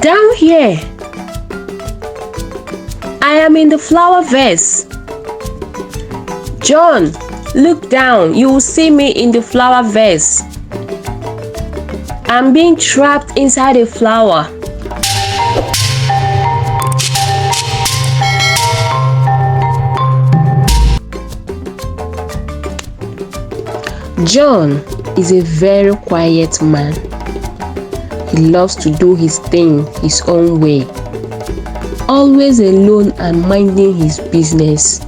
Down here. I am in the flower vase. John, look down. You will see me in the flower vase. I'm being trapped inside a flower. John is a very quiet man. He loves to do his thing his own way, always alone and minding his business.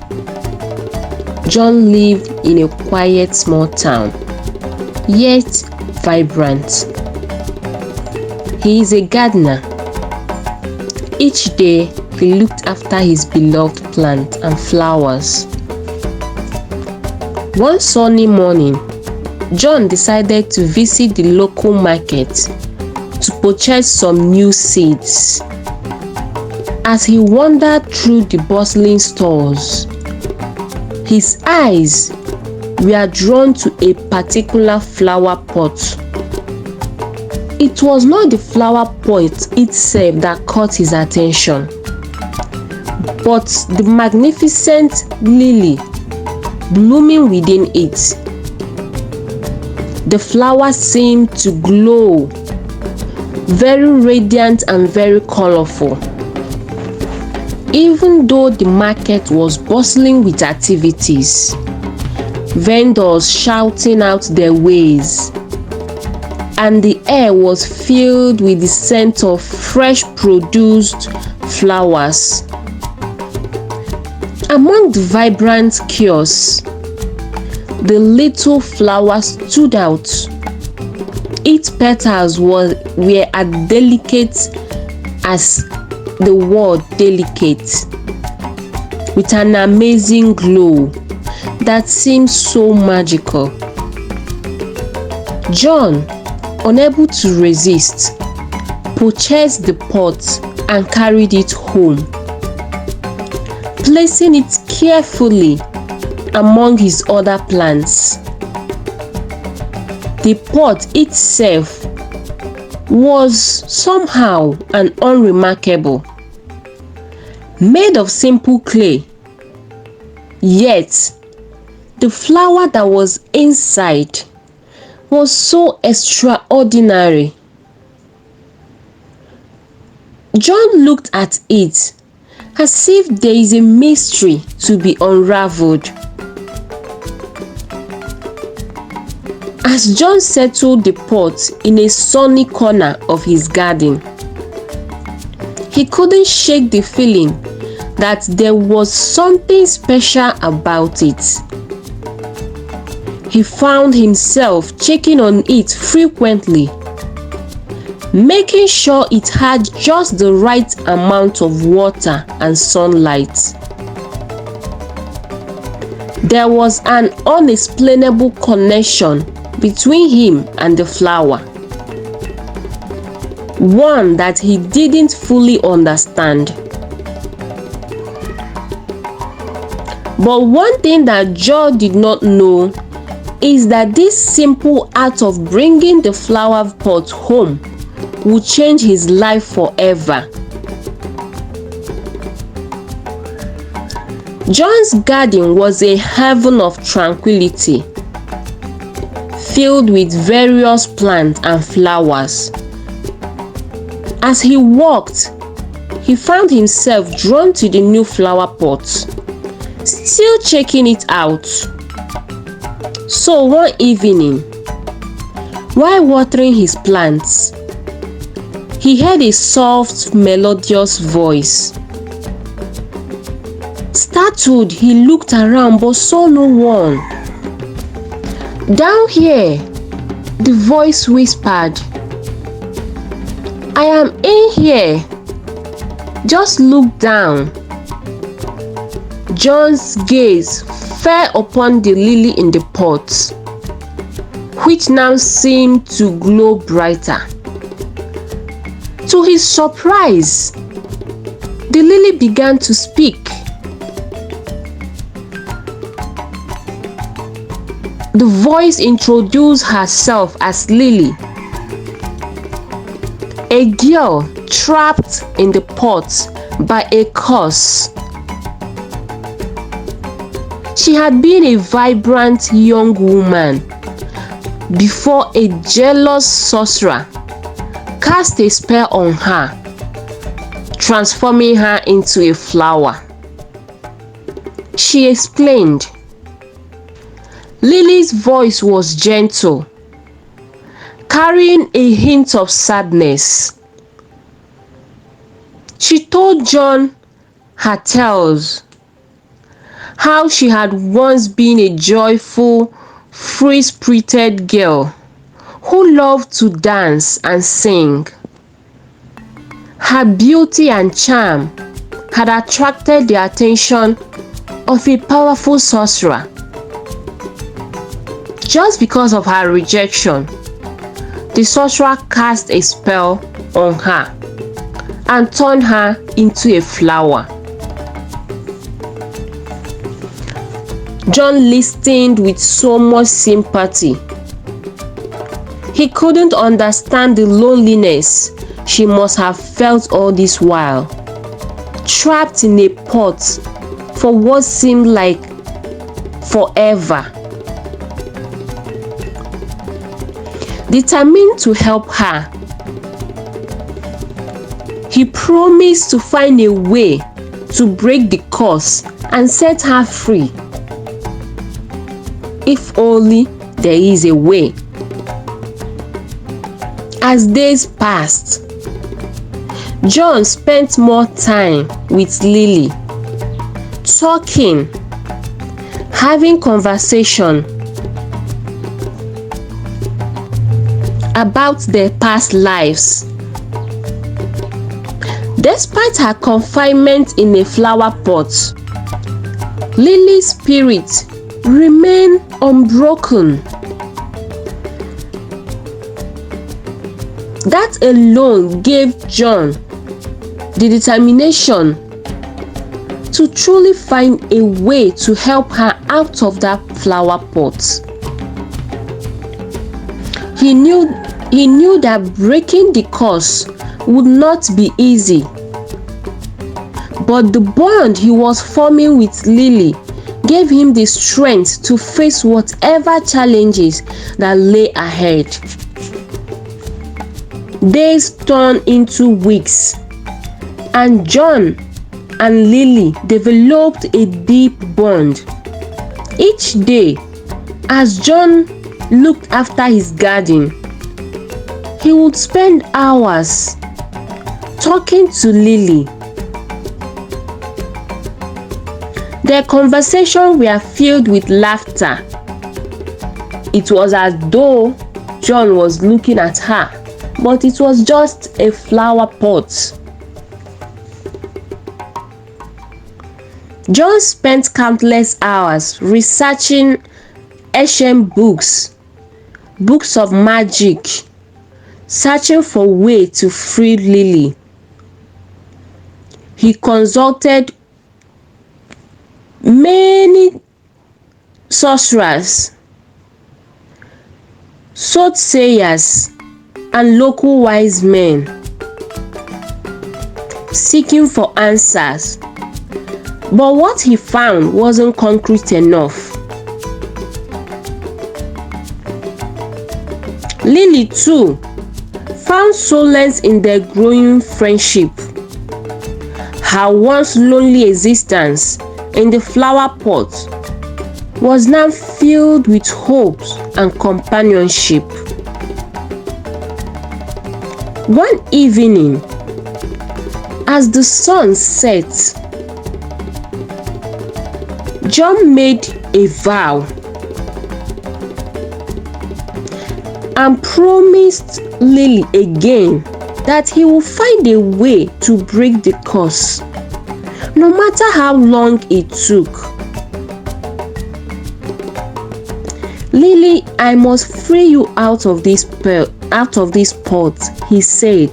John lived in a quiet small town, yet vibrant. He is a gardener. Each day, he looked after his beloved plants and flowers. One sunny morning, John decided to visit the local market to purchase some new seeds. As he wandered through the bustling stores, his eyes were drawn to a particular flower pot. It was not the flower pot itself that caught his attention, but the magnificent lily blooming within it. The flower seemed to glow, very radiant and very colorful. Even though the market was bustling with activities, vendors shouting out their wares, and the air was filled with the scent of fresh produced flowers. Among the vibrant kiosks, the little flower stood out. Its petals were as delicate as the word delicate, with an amazing glow that seemed so magical. John, unable to resist, purchased the pot and carried it home, placing it carefully among his other plants. The pot itself was somehow an unremarkable, made of simple clay, yet the flower that was inside was so extraordinary. John looked at it as if there is a mystery to be unraveled. As John settled the pot in a sunny corner of his garden, he couldn't shake the feeling that there was something special about it. He found himself checking on it frequently, making sure it had just the right amount of water and sunlight. There was an unexplainable connection between him and the flower, one that he didn't fully understand. But one thing that John did not know is that this simple act of bringing the flower pot home would change his life forever. John's garden was a heaven of tranquility, filled with various plants and flowers. As he walked, he found himself drawn to the new flower pot, still checking it out. So one evening, while watering his plants, he heard a soft, melodious voice. Startled, he looked around but saw no one. Down here, the voice whispered, I am in here. Just look down. John's gaze fell upon the lily in the pot, which now seemed to glow brighter. To his surprise, the lily began to speak. The voice introduced herself as Lilly, a girl trapped in the pot by a curse. She had been a vibrant young woman before a jealous sorcerer cast a spell on her, transforming her into a flower. She explained. Lily's voice was gentle, carrying a hint of sadness. She told John her tales, how she had once been a joyful, free-spirited girl who loved to dance and sing. Her beauty and charm had attracted the attention of a powerful sorcerer. Just because of her rejection, the sorcerer cast a spell on her and turned her into a flower. John listened with so much sympathy. He couldn't understand the loneliness she must have felt all this while, trapped in a pot for what seemed like forever. Determined to help her, he promised to find a way to break the curse and set her free. If only there is a way. As days passed, John spent more time with Lily, talking, having conversation about their past lives. Despite her confinement in a flower pot, Lily's spirit remained unbroken. That alone gave John the determination to truly find a way to help her out of that flower pot. He knew that breaking the curse would not be easy, but the bond he was forming with Lily gave him the strength to face whatever challenges that lay ahead. Days turned into weeks, and John and Lily developed a deep bond. Each day, as John looked after his garden, he would spend hours talking to Lily. Their conversations were filled with laughter. It was as though John was looking at her, but it was just a flower pot. John spent countless hours researching ancient books of magic, searching for ways to free Lily. He consulted many sorcerers, soothsayers, and local wise men, seeking for answers. But what he found wasn't concrete enough. Lily, too, found solace in their growing friendship. Her once lonely existence in the flower pot was now filled with hopes and companionship. One evening, as the sun set, John made a vow and promised Lily again that he will find a way to break the curse, no matter how long it took. Lily, I must free you out of this pot, he said.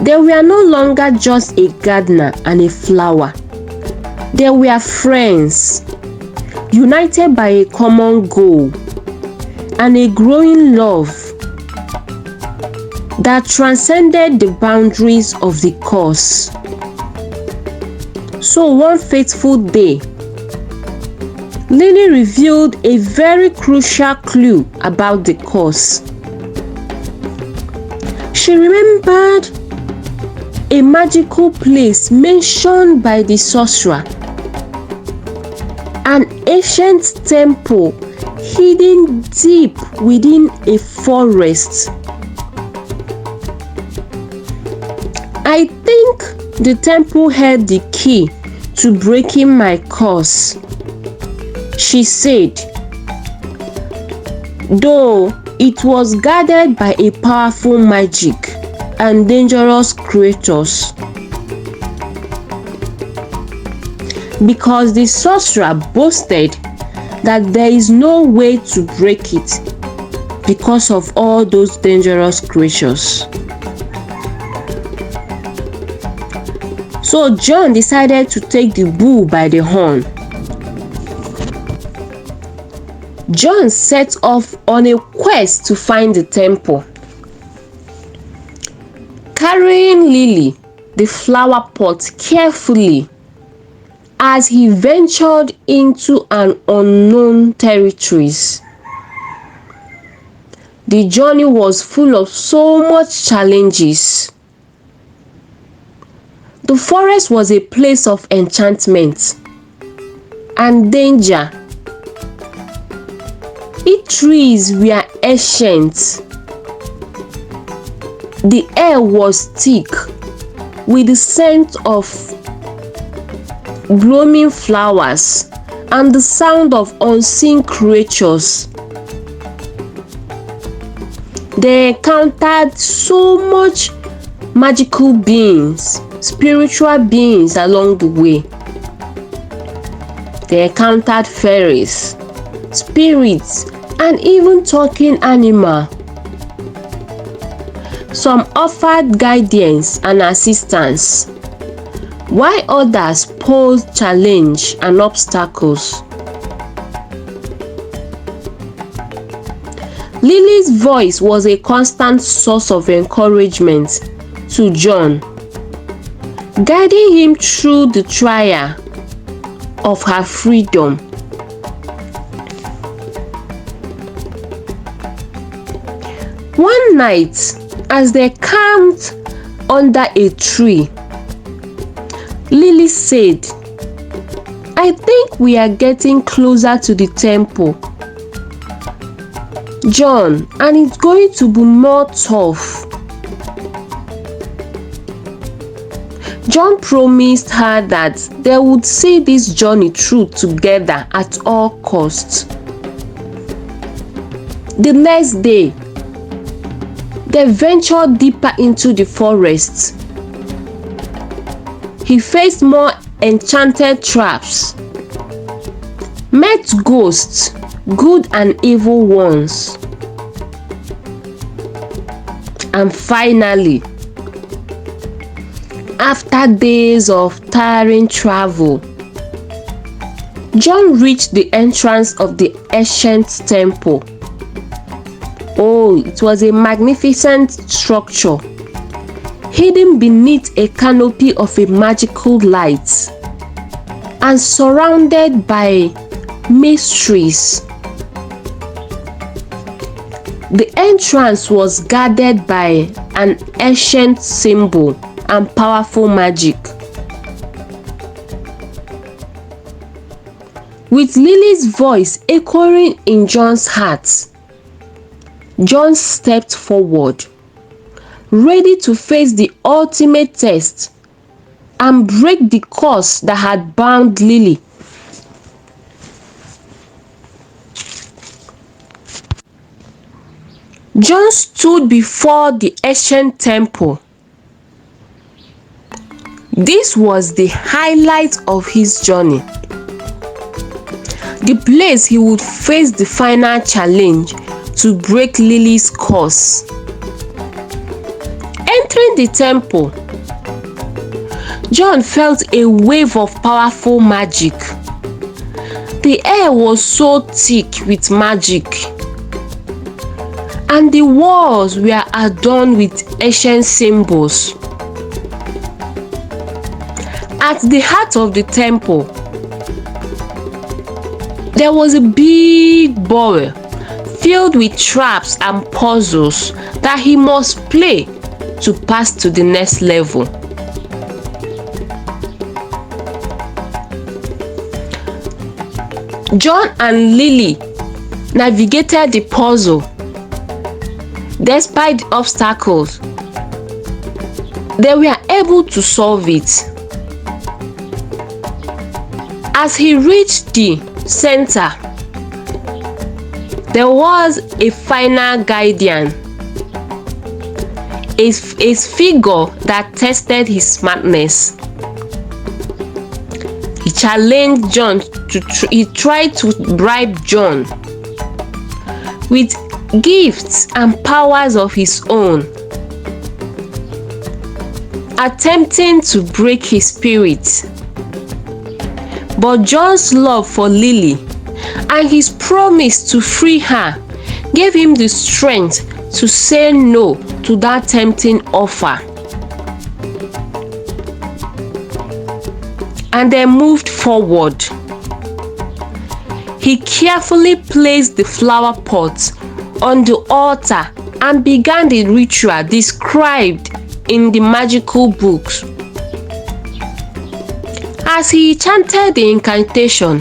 They were no longer just a gardener and a flower. They were friends, united by a common goal, and a growing love that transcended the boundaries of the course. So one fateful day, Lilly revealed a very crucial clue about the course. She remembered a magical place mentioned by the sorcerer, an ancient temple hidden deep within a forest. I think the temple held the key to breaking my curse, she said, though it was guarded by a powerful magic and dangerous creatures. Because the sorcerer boasted that there is no way to break it because of all those dangerous creatures. So John decided to take the bull by the horn. John set off on a quest to find the temple, carrying Lilly, the flower pot, carefully as he ventured into an unknown territories. The journey was full of so much challenges. The forest was a place of enchantment and danger. Its trees were ancient. The air was thick with the scent of blooming flowers and the sound of unseen creatures. They encountered so much magical beings, spiritual beings along the way. They encountered fairies, spirits, and even talking animals. Some offered guidance and assistance, while others posed challenge and obstacles. Lilly's voice was a constant source of encouragement to John, guiding him through the trial of her freedom. One night, as they camped under a tree, Lilly said, "I think we are getting closer to the temple, John, and it's going to be more tough." John promised her that they would see this journey through together at all costs. The next day, they ventured deeper into the forest. He faced more enchanted traps, met ghosts, good and evil ones, and finally, after days of tiring travel, John reached the entrance of the ancient temple. Oh, it was a magnificent structure, hidden beneath a canopy of a magical light and surrounded by mysteries. The entrance was guarded by an ancient symbol and powerful magic. With Lily's voice echoing in John's heart, John stepped forward, ready to face the ultimate test and break the curse that had bound Lilly. John stood before the ancient temple. This was the highlight of his journey, the place he would face the final challenge to break Lilly's curse. Entering the temple, John felt a wave of powerful magic. The air was so thick with magic. and the walls were adorned with ancient symbols. At the heart of the temple, there was a big bowl filled with traps and puzzles that he must play to pass to the next level. John and Lilly navigated the puzzle. Despite the obstacles, they were able to solve it. As he reached the center, there was a final guardian, a figure that tested his smartness. He challenged John he tried to bribe John with gifts and powers of his own, attempting to break his spirit. But John's love for Lilly and his promise to free her gave him the strength to say no to that tempting offer. And they moved forward. He carefully placed the flower pot on the altar and began the ritual described in the magical books. As he chanted the incantation,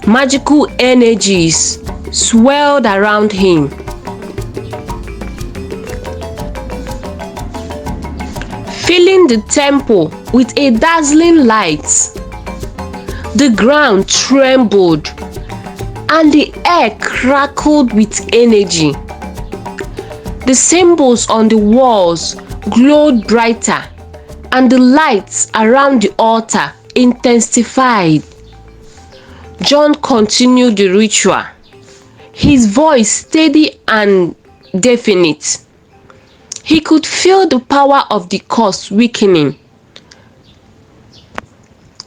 magical energies swelled around him. Filling the temple with a dazzling light. The ground trembled and the air crackled with energy. The symbols on the walls glowed brighter, and the lights around the altar intensified. John continued the ritual, his voice steady and definite. He could feel the power of the curse weakening.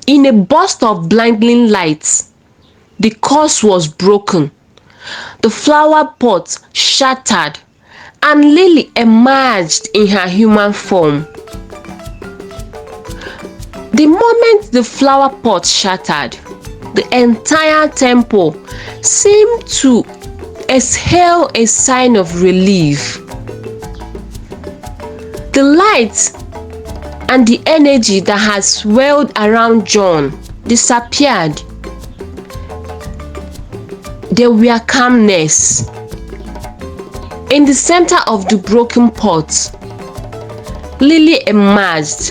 In a burst of blinding light, the curse was broken. The flower pot shattered, and Lilly emerged in her human form. The moment the flower pot shattered, the entire temple seemed to exhale a sign of relief. The light and the energy that had swelled around John disappeared. There were calmness. In the center of the broken pot, Lilly emerged,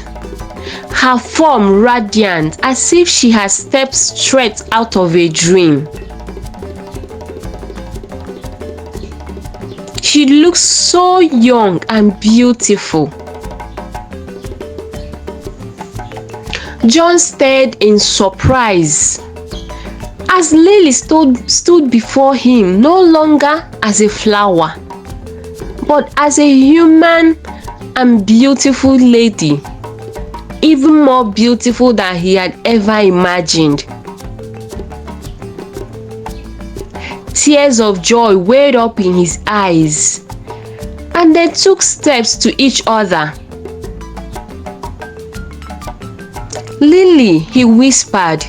her form radiant as if she had stepped straight out of a dream. She looked so young and beautiful. John stared in surprise as Lilly stood before him, no longer as a flower, but as a human and beautiful lady, even more beautiful than he had ever imagined. Tears of joy welled up in his eyes, and they took steps to each other. "Lilly," he whispered,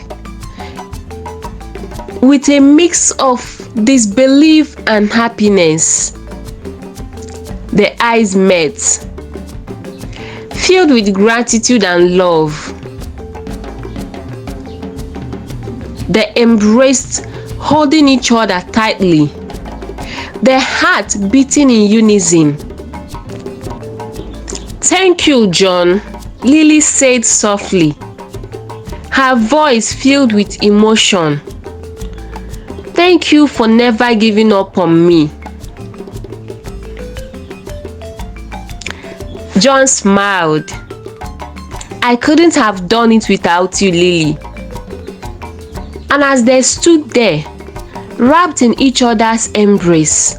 with a mix of disbelief and happiness. Their eyes met, filled with gratitude and love. They embraced, holding each other tightly, their hearts beating in unison. "Thank you, John," Lilly said softly, her voice filled with emotion. "Thank you for never giving up on me." John smiled. "I couldn't have done it without you, Lilly." And as they stood there, wrapped in each other's embrace,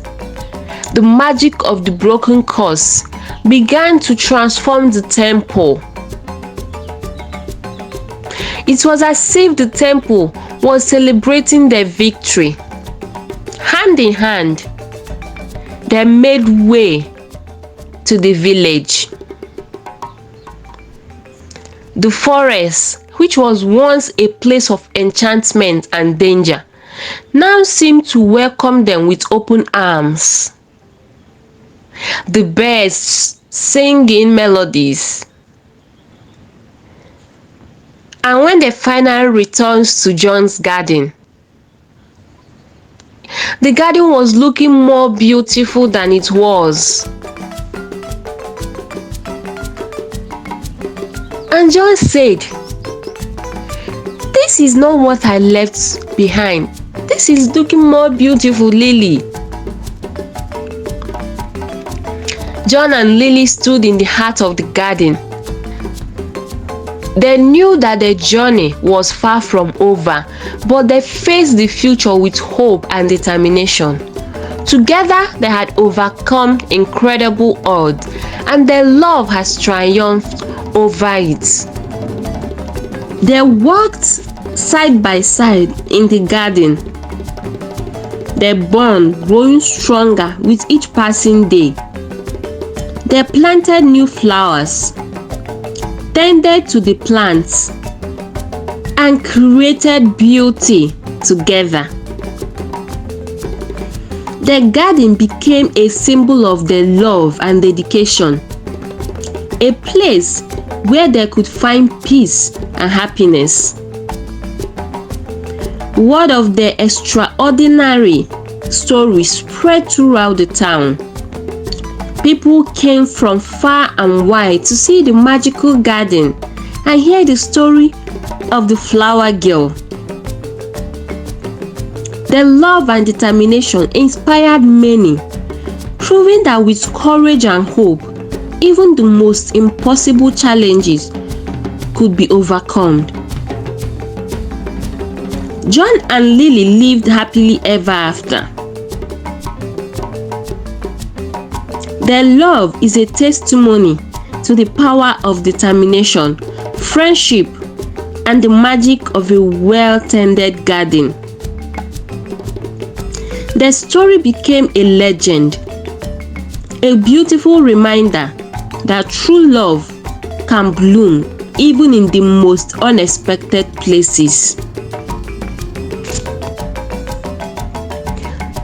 the magic of the broken curse began to transform the temple. It was as if the temple was celebrating their victory. Hand in hand, they made way to the village. The forest, which was once a place of enchantment and danger, now seemed to welcome them with open arms. The birds singing melodies. And when they finally returns to John's garden, the garden was looking more beautiful than it was. And John said, "This is not what I left behind. This is looking more beautiful, Lilly." John and Lilly stood in the heart of the garden. They knew that their journey was far from over, but they faced the future with hope and determination. Together, they had overcome incredible odds, and their love has triumphed over it. They walked side by side in the garden, their bond growing stronger with each passing day. They planted new flowers, tended to the plants, and created beauty together. The garden became a symbol of their love and dedication, a place where they could find peace and happiness. Word of their extraordinary story spread throughout the town. People came from far and wide to see the magical garden and hear the story of the flower girl. Their love and determination inspired many, proving that with courage and hope, even the most impossible challenges could be overcome. John and Lilly lived happily ever after. Their love is a testimony to the power of determination, friendship, and the magic of a well-tended garden. Their story became a legend, a beautiful reminder that true love can bloom even in the most unexpected places.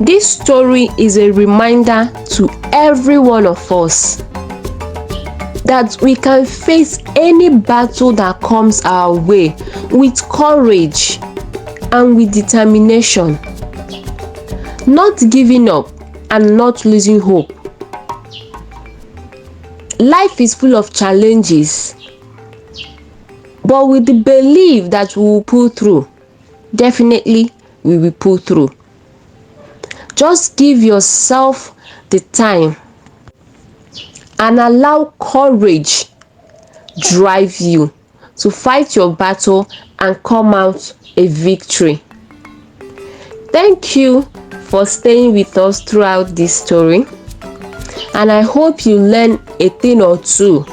This story is a reminder to every one of us that we can face any battle that comes our way with courage and with determination, not giving up and not losing hope. Life is full of challenges, but with the belief that we will pull through, definitely we will pull through. Just give yourself the time and allow courage drive you to fight your battle and come out a victory. Thank you for staying with us throughout this story, and I hope you learn a thing or two.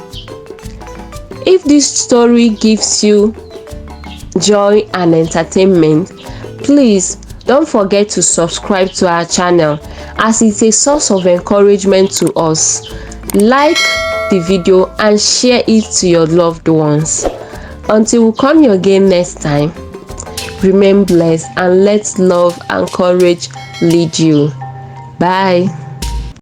If this story gives you joy and entertainment, please don't forget to subscribe to our channel, as it's a source of encouragement to us. Like the video and share it to your loved ones. Until we come again next time, remain blessed and let love and courage lead you. Bye.